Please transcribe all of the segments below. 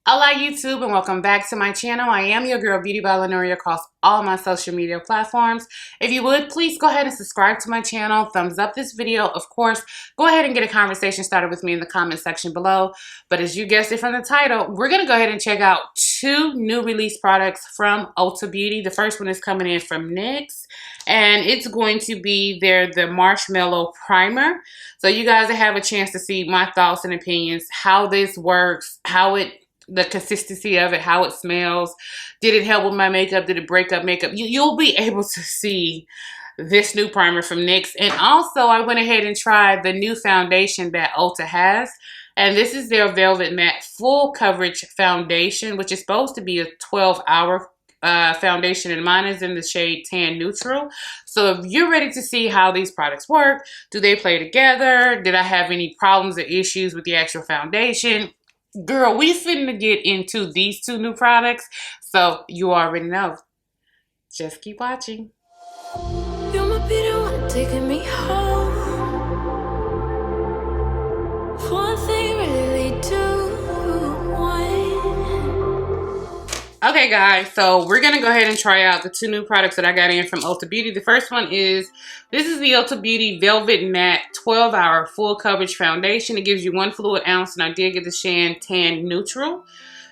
Hola YouTube and welcome back to my channel. I am your girl Beauty by Lenoria across all my social media platforms. If you would, please go ahead and subscribe to my channel. Thumbs up this video. Of course, go ahead and get a conversation started with me in the comment section below. But as you guessed it from the title, we're going to go ahead and check out two new release products from Ulta Beauty. The first one is coming in from NYX and it's going to be the Marsh Mellow Primer. So you guys have a chance to see my thoughts and opinions, how this works, the consistency of it, how it smells. Did it help with my makeup? Did it break up makeup? You'll be able to see this new primer from NYX. And also I went ahead and tried the new foundation that Ulta has. And this is their Velvet Matte Full Coverage Foundation, which is supposed to be a 12-hour foundation, and mine is in the shade Tan Neutral. So if you're ready to see how these products work, do they play together? Did I have any problems or issues with the actual foundation? Girl, we finna get into these two new products, so you already know. Just keep watching. You might be the one taking me home. One thing really do one. Okay guys, so we're gonna go ahead and try out the two new products that I got in from Ulta Beauty. The first one is, this is the Ulta Beauty Velvet Matte 12-Hour Full Coverage Foundation. It gives you 1 fluid ounce, and I did get the shade Tan Neutral.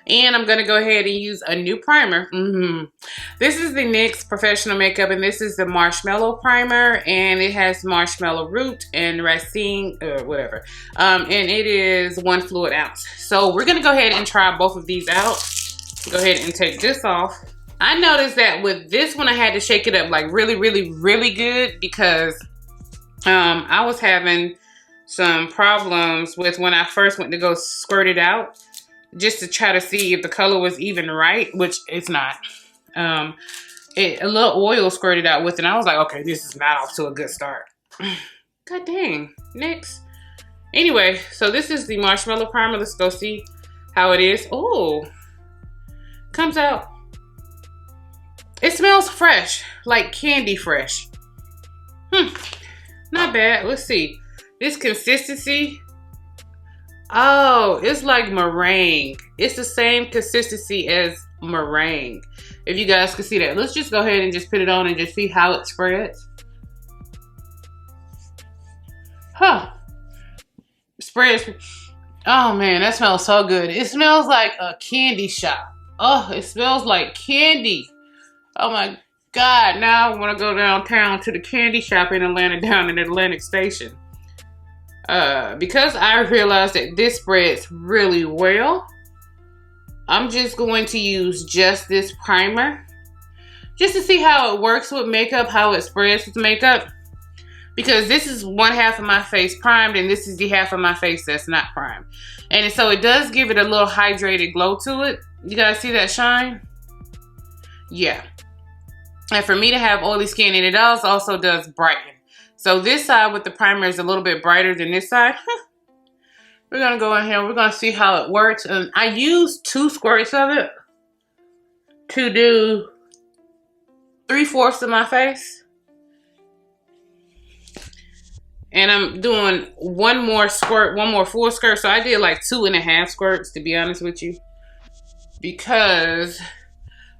And I'm gonna go ahead and use a new primer. This is the NYX Professional Makeup, and this is the Marshmallow Primer, and it has marshmallow root and racine, or whatever. And it is 1 fluid ounce. So we're gonna go ahead and try both of these out. Go ahead and take this off. I noticed that with this one, I had to shake it up like really good because I was having some problems with when I first went to go squirt it out, just to try to see if the color was even right, which it's not. A little oil squirted out with it, and I was like, okay, this is not off to a good start. God dang, NYX. Anyway, so this is the Marshmallow Primer. Let's go see how it is. Oh. Comes out, it smells fresh, like candy fresh. Not bad. Let's see this consistency. Oh, it's like meringue. It's the same consistency as meringue, if you guys can see that. Let's just go ahead and just put it on and just see how it spreads. Spreads. Oh man, that smells so good. It smells like a candy shop. Oh, it smells like candy. Oh my God. Now I want to go downtown to the candy shop in Atlanta, down in Atlantic Station. Because I realized that this spreads really well, I'm just going to use just this primer. Just to see how it works with makeup, how it spreads with makeup. Because this is one half of my face primed, and this is the half of my face that's not primed. And so it does give it a little hydrated glow to it. You guys see that shine? Yeah. And for me to have oily skin, and it also does brighten. So this side with the primer is a little bit brighter than this side. We're gonna go in here, we're gonna see how it works. And I used 2 squirts of it to do 3/4 of my face. And I'm doing one more full squirt. So I did like 2.5 squirts, to be honest with you. Because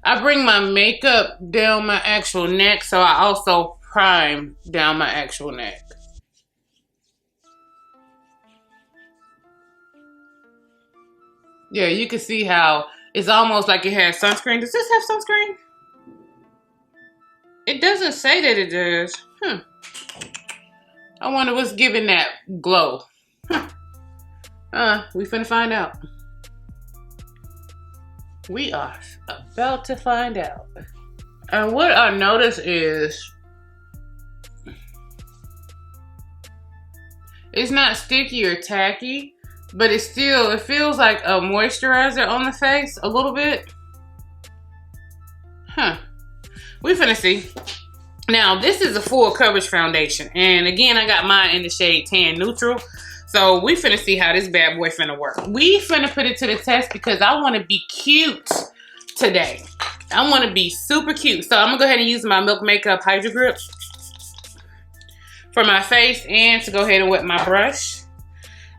I bring my makeup down my actual neck, so I also prime down my actual neck. Yeah, you can see how it's almost like it has sunscreen. Does this have sunscreen? It doesn't say that it does. I wonder what's giving that glow. We finna find out. We are about to find out. And what I notice is it's not sticky or tacky, but it feels like a moisturizer on the face a little bit. We finna see. Now, this is a full coverage foundation. And again, I got mine in the shade Tan Neutral. So we finna see how this bad boy finna work. We finna put it to the test because I wanna be cute today. I wanna be super cute. So I'm gonna go ahead and use my Milk Makeup Hydro Grip for my face and to go ahead and wet my brush.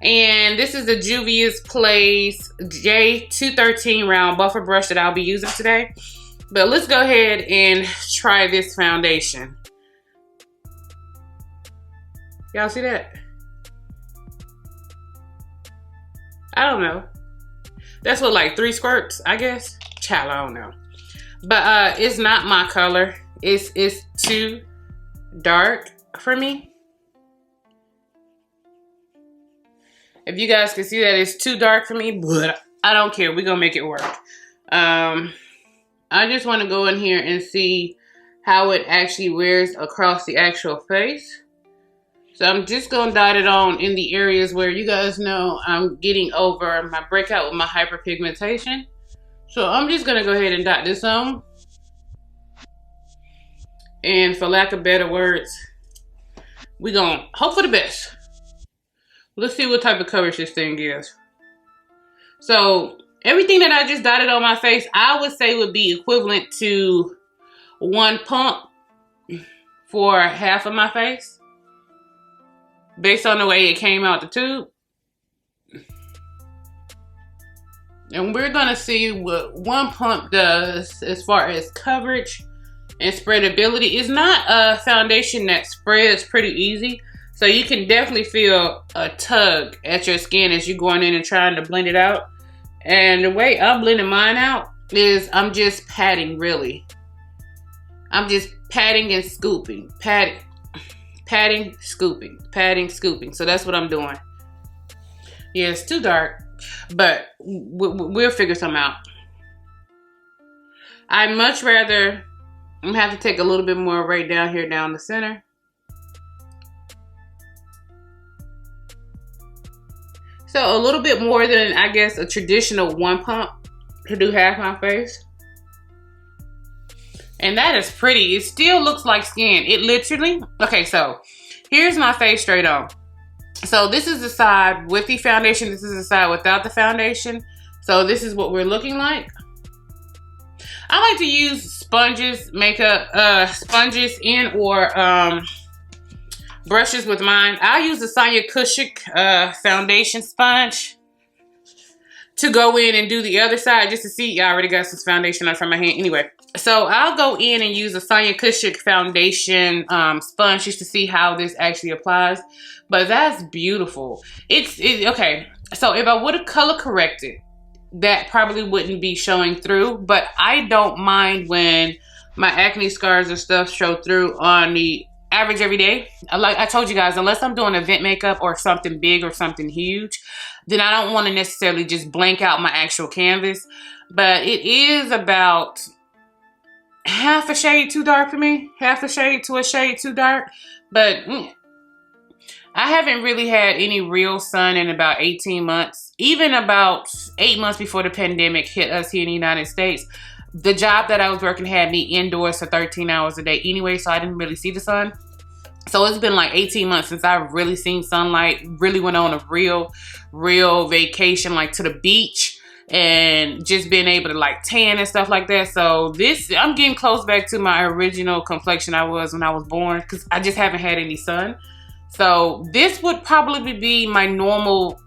And this is the Juvia's Place J213 round buffer brush that I'll be using today. But let's go ahead and try this foundation. Y'all see that? I don't know. That's what, like 3 squirts, I guess? Child, I don't know. But it's not my color. It's too dark for me. If you guys can see that, it's too dark for me, but I don't care. We're gonna make it work. I just want to go in here and see how it actually wears across the actual face. So I'm just gonna dot it on in the areas where you guys know I'm getting over my breakout with my hyperpigmentation. So I'm just gonna go ahead and dot this on. And for lack of better words, we're gonna hope for the best. Let's see what type of coverage this thing gives. So everything that I just dotted on my face, I would say would be equivalent to 1 pump for half of my face, based on the way it came out the tube. And we're gonna see what 1 pump does as far as coverage and spreadability. It's not a foundation that spreads pretty easy. So you can definitely feel a tug at your skin as you're going in and trying to blend it out. And the way I'm blending mine out is I'm just patting, really. I'm just patting and scooping. Patting, scooping. Patting, scooping. So that's what I'm doing. Yeah, it's too dark, but we'll figure something out. I'd much rather, I'm gonna have to take a little bit more right down here, down the center. So a little bit more than, I guess, a traditional 1 pump to do half my face. And that is pretty. It still looks like skin. It literally, okay, so here's my face straight on. So this is the side with the foundation. This is the side without the foundation. So this is what we're looking like. I like to use sponges, makeup sponges or brushes with mine. I use the Sonia Kashuk foundation sponge to go in and do the other side just to see. I already got some foundation on from my hand anyway. So I'll go in and use a Sonia Kashuk foundation sponge just to see how this actually applies. But that's beautiful. Okay. So if I would have color corrected, that probably wouldn't be showing through. But I don't mind when my acne scars and stuff show through on the average every day. Like I told you guys, unless I'm doing event makeup or something big or something huge, then I don't want to necessarily just blank out my actual canvas. But it is about half a shade too dark for me. Half a shade to a shade too dark. But I haven't really had any real sun in about 18 months. Even about 8 months before the pandemic hit us here in the United States. The job that I was working had me indoors for 13 hours a day anyway, so I didn't really see the sun. So it's been like 18 months since I've really seen sunlight, really went on a real vacation, like to the beach and just being able to like tan and stuff like that. So this, I'm getting close back to my original complexion I was when I was born because I just haven't had any sun. So this would probably be my normal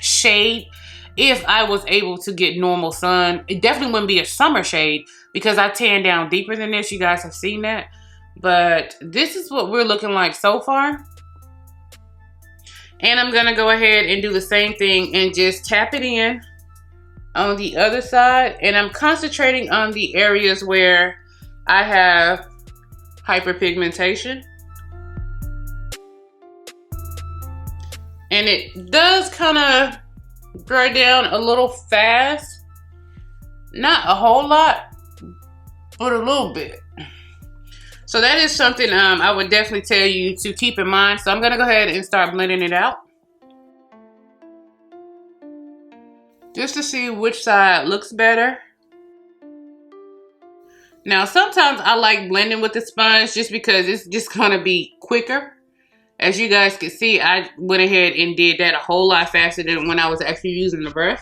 shade if I was able to get normal sun. It definitely wouldn't be a summer shade because I tan down deeper than this. You guys have seen that. But this is what we're looking like so far. And I'm going to go ahead and do the same thing and just tap it in on the other side. And I'm concentrating on the areas where I have hyperpigmentation. And it does kind of dry down a little fast. Not a whole lot, but a little bit. So that is something I would definitely tell you to keep in mind. So I'm going to go ahead and start blending it out. Just to see which side looks better. Now sometimes I like blending with the sponge just because it's just going to be quicker. As you guys can see, I went ahead and did that a whole lot faster than when I was actually using the brush.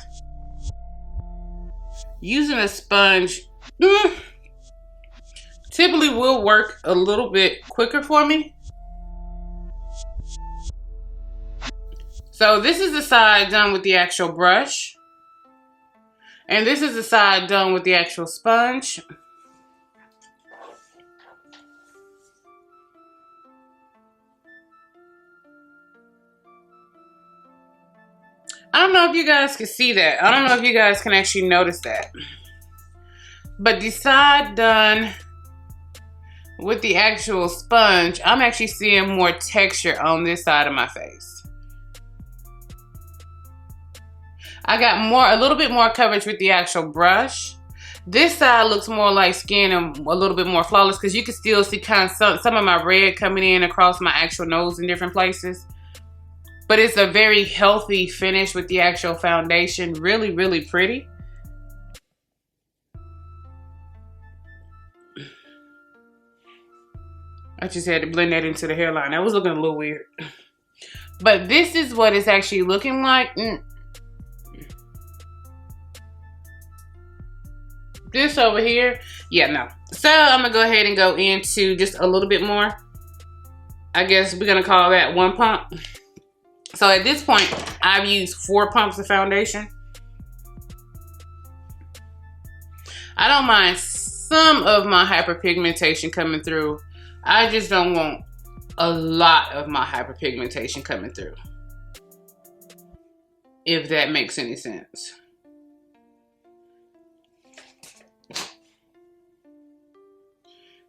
Using a sponge typically will work a little bit quicker for me. So this is the side done with the actual brush. And this is the side done with the actual sponge. I don't know if you guys can see that. I don't know if you guys can actually notice that. But the side done with the actual sponge, I'm actually seeing more texture on this side of my face. I got a little bit more coverage with the actual brush. This side looks more like skin and a little bit more flawless because you can still see kind of some of my red coming in across my actual nose in different places. But it's a very healthy finish with the actual foundation. Really, really pretty. I just had to blend that into the hairline. That was looking a little weird. But this is what it's actually looking like. This over here, yeah, no. So I'm gonna go ahead and go into just a little bit more. I guess we're gonna call that 1 pump. So at this point, I've used 4 pumps of foundation. I don't mind some of my hyperpigmentation coming through. I just don't want a lot of my hyperpigmentation coming through. If that makes any sense.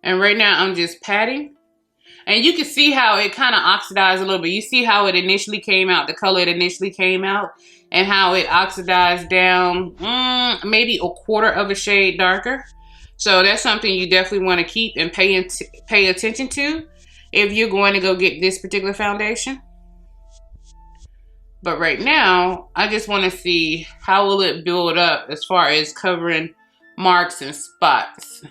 And right now I'm just patting. And you can see how it kind of oxidized a little bit. You see how it initially came out, the color it initially came out, and how it oxidized down maybe a quarter of a shade darker. So that's something you definitely want to keep and pay attention to if you're going to go get this particular foundation. But right now, I just want to see how will it build up as far as covering marks and spots.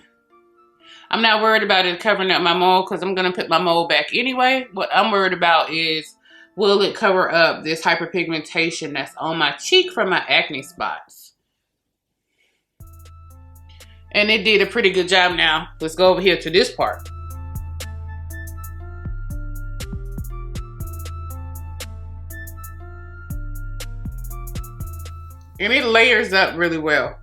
I'm not worried about it covering up my mole because I'm going to put my mole back anyway. What I'm worried about is, will it cover up this hyperpigmentation that's on my cheek from my acne spots? And it did a pretty good job now. Let's go over here to this part. And it layers up really well.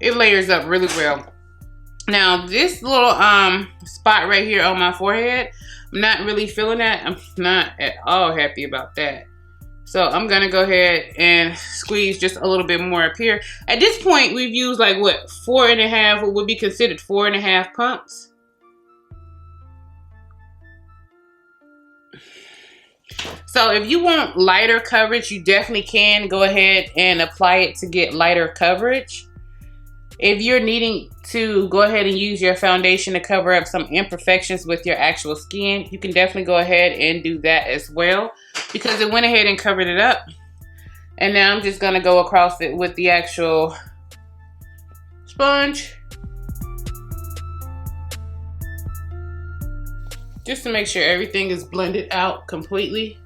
It layers up really well. Now this little spot right here on my forehead, I'm not really feeling that. I'm not at all happy about that. So I'm gonna go ahead and squeeze just a little bit more up here. At this point, we've used like what, 4.5, what would be considered 4.5 pumps. So if you want lighter coverage, you definitely can go ahead and apply it to get lighter coverage. If you're needing to go ahead and use your foundation to cover up some imperfections with your actual skin, you can definitely go ahead and do that as well, because it went ahead and covered it up. And now I'm just gonna go across it with the actual sponge, just to make sure everything is blended out completely.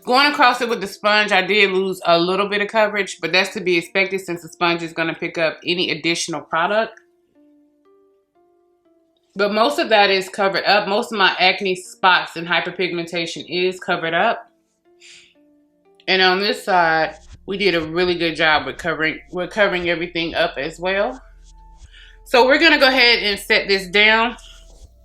Going across it with the sponge, I did lose a little bit of coverage, but that's to be expected since the sponge is going to pick up any additional product. But most of that is covered up. Most of my acne spots and hyperpigmentation is covered up. And on this side, we did a really good job with covering everything up as well. So we're going to go ahead and set this down.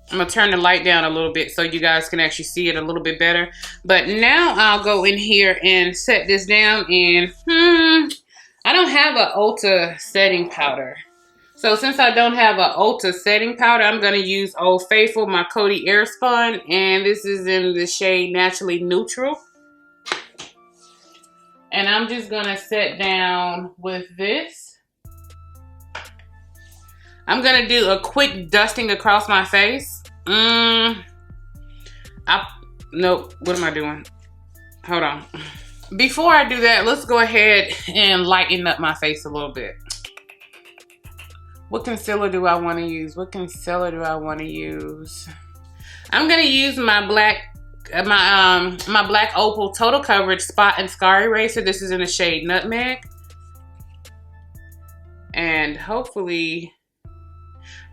I'm going to turn the light down a little bit so you guys can actually see it a little bit better. But now I'll go in here and set this down. And I don't have an Ulta setting powder. So since I don't have an Ulta setting powder, I'm going to use Old Faithful, my Coty Airspun. And this is in the shade Naturally Neutral. And I'm just going to set down with this. I'm going to do a quick dusting across my face. Nope, what am I doing? Hold on. Before I do that, let's go ahead and lighten up my face a little bit. What concealer do I want to use? What concealer do I want to use? I'm going to use my black Opal Total Coverage Spot and Scar Eraser. This is in the shade Nutmeg. And hopefully,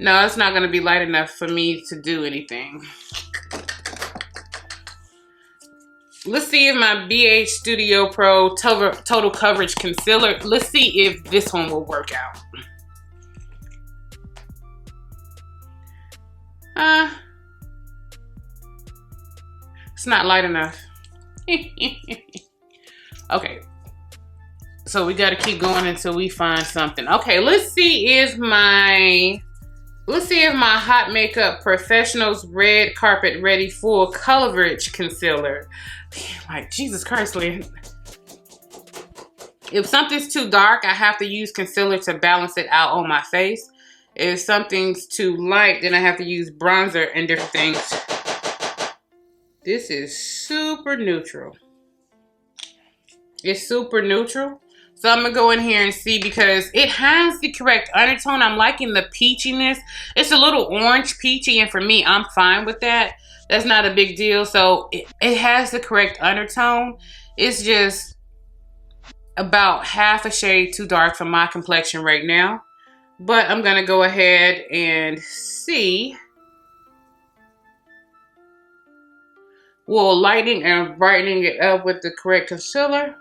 no, it's not going to be light enough for me to do anything. Let's see if my BH Studio Pro Total Coverage Concealer, let's see if this one will work out. It's not light enough. Okay. So we got to keep going until we find something. Okay, let's see if my Hot Makeup Professionals Red Carpet Ready Full Coverage Concealer. Like, Jesus Christ, Lynn. If something's too dark, I have to use concealer to balance it out on my face. If something's too light, then I have to use bronzer and different things. This is super neutral. It's super neutral. So I'm going to go in here and see because it has the correct undertone. I'm liking the peachiness. It's a little orange peachy, and for me, I'm fine with that. That's not a big deal. So it has the correct undertone. It's just about half a shade too dark for my complexion right now. But I'm going to go ahead and see. Will lightening and brightening it up with the correct concealer,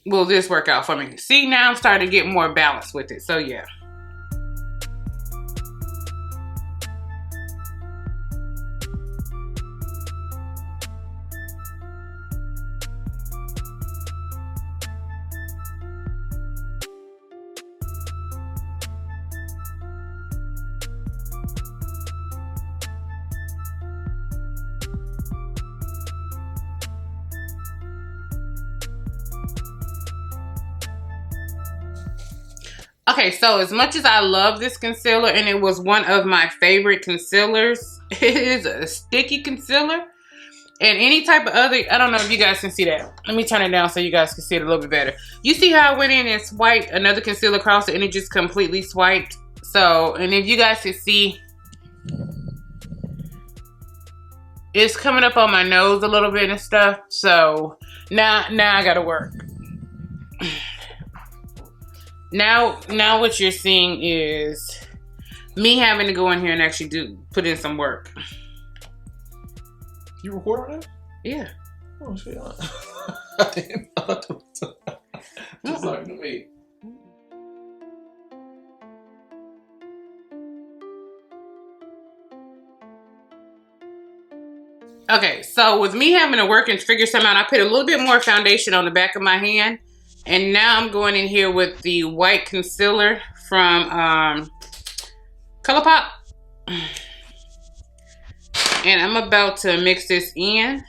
will this work out for me? See, now I'm starting to get more balance with it. So yeah. Okay, so as much as I love this concealer, and it was one of my favorite concealers, it is a sticky concealer. And any type of other, I don't know if you guys can see that. Let me turn it down so you guys can see it a little bit better. You see how I went in and swiped another concealer across it and it just completely swiped? So, and if you guys can see, it's coming up on my nose a little bit and stuff. So now I gotta work. Now what you're seeing is me having to go in here and actually put in some work. You record on that? Yeah. Oh shit. I didn't know. Just like to me. Okay, so with me having to work and figure something out, I put a little bit more foundation on the back of my hand. And now I'm going in here with the white concealer from ColourPop. And I'm about to mix this in.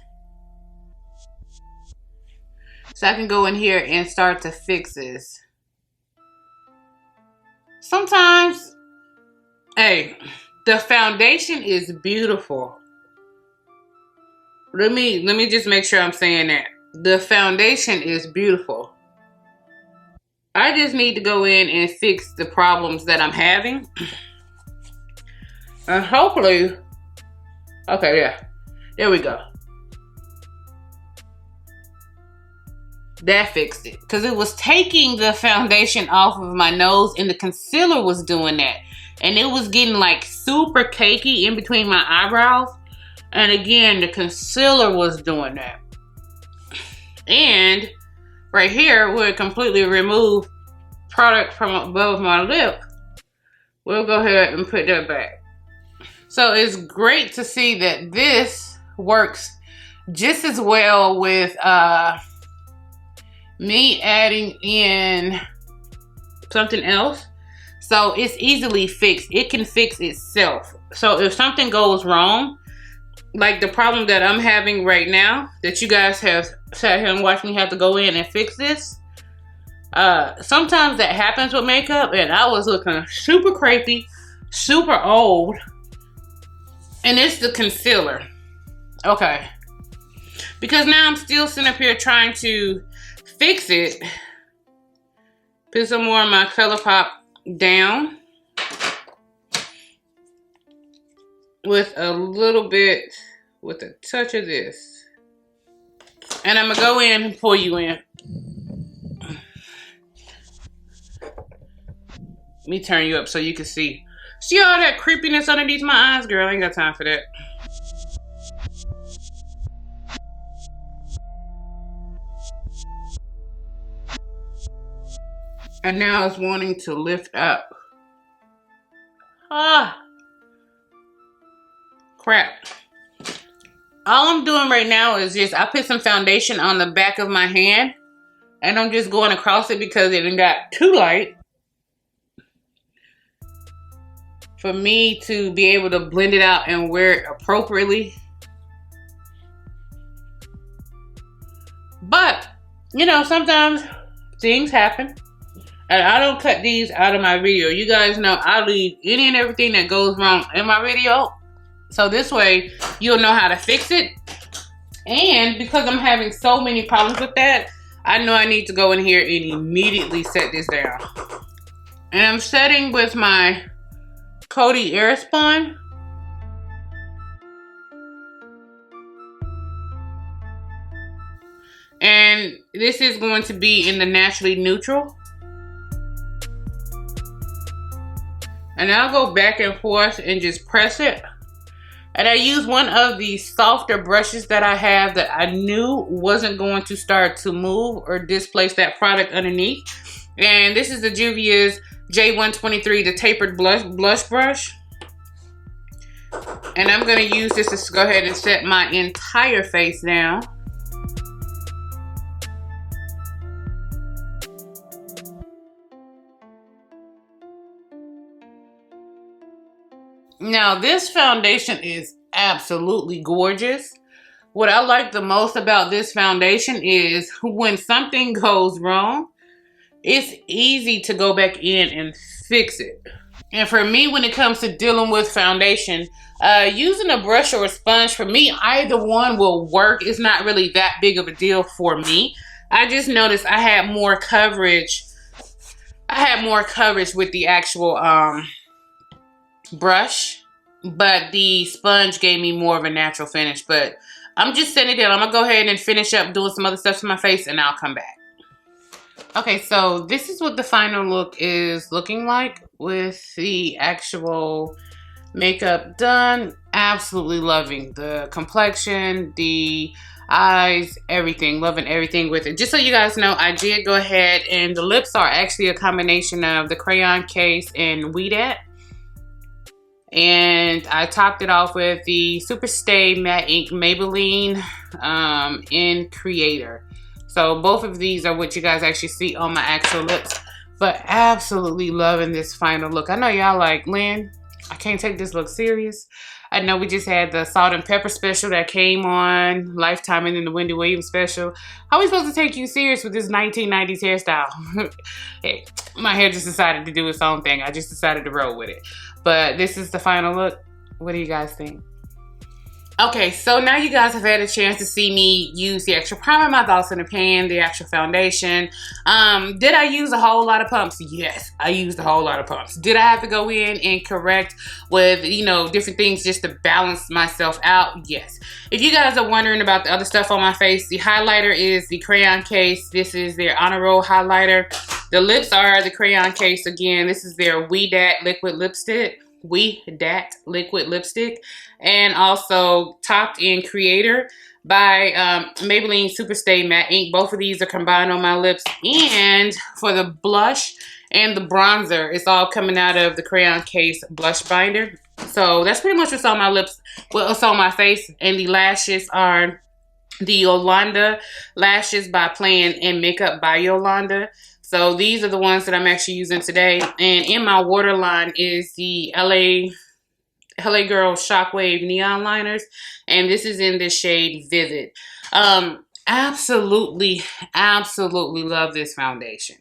So I can go in here and start to fix this. Sometimes, hey, the foundation is beautiful. Let me just make sure I'm saying that. The foundation is beautiful. I just need to go in and fix the problems that I'm having. And hopefully, okay, yeah, there we go. That fixed it. Because it was taking the foundation off of my nose and the concealer was doing that. And it was getting like super cakey in between my eyebrows. And again, the concealer was doing that. And right here, where it completely removed product from above my lip, we'll go ahead and put that back. So it's great to see that this works just as well with me adding in something else. So it's easily fixed. It can fix itself. So if something goes wrong, like the problem that I'm having right now, that you guys have sat here and watched me have to go in and fix this. Sometimes that happens with makeup, and I was looking super crepey, super old. And it's the concealer. Okay. Because now I'm still sitting up here trying to fix it. Put some more of my ColourPop down. With a little bit, with a touch of this. And I'm going to go in and pull you in. Let me turn you up so you can see. See all that creepiness underneath my eyes? Girl, I ain't got time for that. And now it's wanting to lift up. Ah, crap. All I'm doing right now is I put some foundation on the back of my hand. And I'm just going across it because it got too light for me to be able to blend it out and wear it appropriately. But, you know, sometimes things happen. And I don't cut these out of my video. You guys know I leave any and everything that goes wrong in my video. So this way, you'll know how to fix it. And because I'm having so many problems with that, I know I need to go in here and immediately set this down. And I'm setting with my Coty Airspun. And this is going to be in the Naturally Neutral. And I'll go back and forth and just press it. And I use one of the softer brushes that I have that I knew wasn't going to start to move or displace that product underneath. And this is the Juvia's J123, the tapered blush brush. And I'm going to use this to go ahead and set my entire face down. Now, this foundation is absolutely gorgeous. What I like the most about this foundation is when something goes wrong, it's easy to go back in and fix it. And for me, when it comes to dealing with foundation, using a brush or a sponge, for me, either one will work. It's not really that big of a deal for me. I just noticed I had more coverage. I had more coverage with the actual brush, but the sponge gave me more of a natural finish. But I'm just setting it down. I'm gonna go ahead and finish up doing some other stuff to my face, and I'll come back. Okay, so this is what the final look is looking like with the actual makeup done. Absolutely loving the complexion, the eyes, everything. Loving everything with it. Just so you guys know, I did go ahead, and the lips are actually a combination of the crayon case and Weedat. And I topped it off with the Super Stay Matte Ink Maybelline in Creator. So both of these are what you guys actually see on my actual lips. But absolutely loving this final look. I know y'all like, Lynn, I can't take this look serious. I know we just had the Salt and Pepper special that came on Lifetime, and then the Wendy Williams special. How are we supposed to take you serious with this 1990s hairstyle? Hey, my hair just decided to do its own thing. I just decided to roll with it. But this is the final look. What do you guys think? Okay, so now you guys have had a chance to see me use the actual primer, my thoughts in the pan, the actual foundation. Did I use a whole lot of pumps? Yes, I used a whole lot of pumps. Did I have to go in and correct with, you know, different things just to balance myself out? Yes. If you guys are wondering about the other stuff on my face, the highlighter is the crayon case. This is their Honor Roll highlighter. The lips are the crayon case again. This is their Weedat liquid lipstick. Weedat liquid lipstick, and also topped in Creator by Maybelline Super Stay Matte Ink. Both of these are combined on my lips. And for the blush and the bronzer, it's all coming out of the crayon case blush binder. So that's pretty much what's on my lips, what's on my face. And the lashes are the Yolanda lashes by Plan and Makeup by Yolanda. So these are the ones that I'm actually using today. And in my waterline is the LA Girl Shockwave Neon Liners. And this is in the shade Vivid. Absolutely, absolutely love this foundation.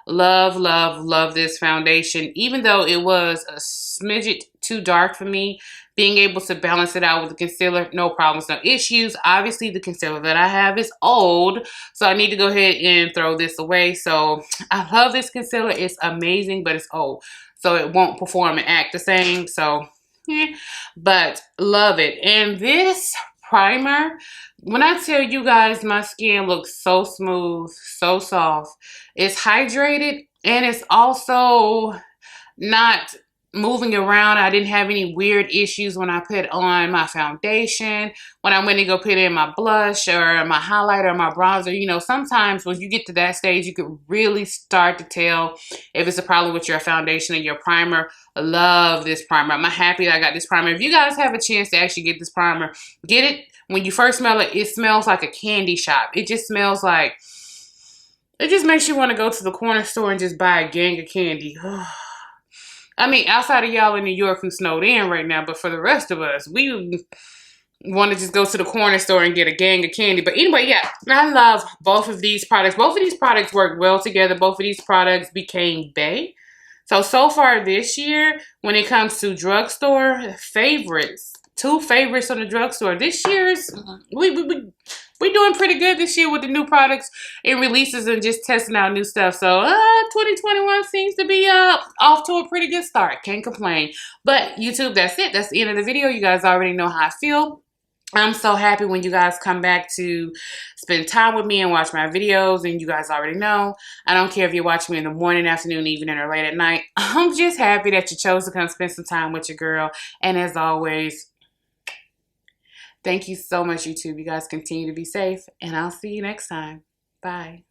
Love, love, love this foundation. Even though it was a smidget too dark for me, being able to balance it out with the concealer, no problems, no issues. Obviously, the concealer that I have is old, so I need to go ahead and throw this away. So I love this concealer. It's amazing, but it's old, so it won't perform and act the same. So, yeah, but love it. And this primer, when I tell you guys my skin looks so smooth, so soft, it's hydrated, and it's also not moving around. I didn't have any weird issues when I put on my foundation, when I went to go put in my blush or my highlighter or my bronzer. You know, sometimes when you get to that stage, you could really start to tell if it's a problem with your foundation and your primer. I love this primer. I'm happy that I got this primer. If you guys have a chance to actually get this primer, get it. When you first smell it, it smells like a candy shop. It just smells like, it just makes you want to go to the corner store and just buy a gang of candy. I mean, outside of y'all in New York who snowed in right now, but for the rest of us, we want to just go to the corner store and get a gang of candy. But anyway, yeah, I love both of these products. Both of these products work well together. Both of these products became bae. So far this year, when it comes to drugstore favorites, 2 favorites on the drugstore. This year's, we doing pretty good this year with the new products and releases and just testing out new stuff. So 2021 seems to be off to a pretty good start. Can't complain. But YouTube, that's it. That's the end of the video. You guys already know how I feel. I'm so happy when you guys come back to spend time with me and watch my videos. And you guys already know, I don't care if you're watching me in the morning, afternoon, evening, or late at night. I'm just happy that you chose to come spend some time with your girl. And as always, thank you so much, YouTube. You guys continue to be safe, and I'll see you next time. Bye.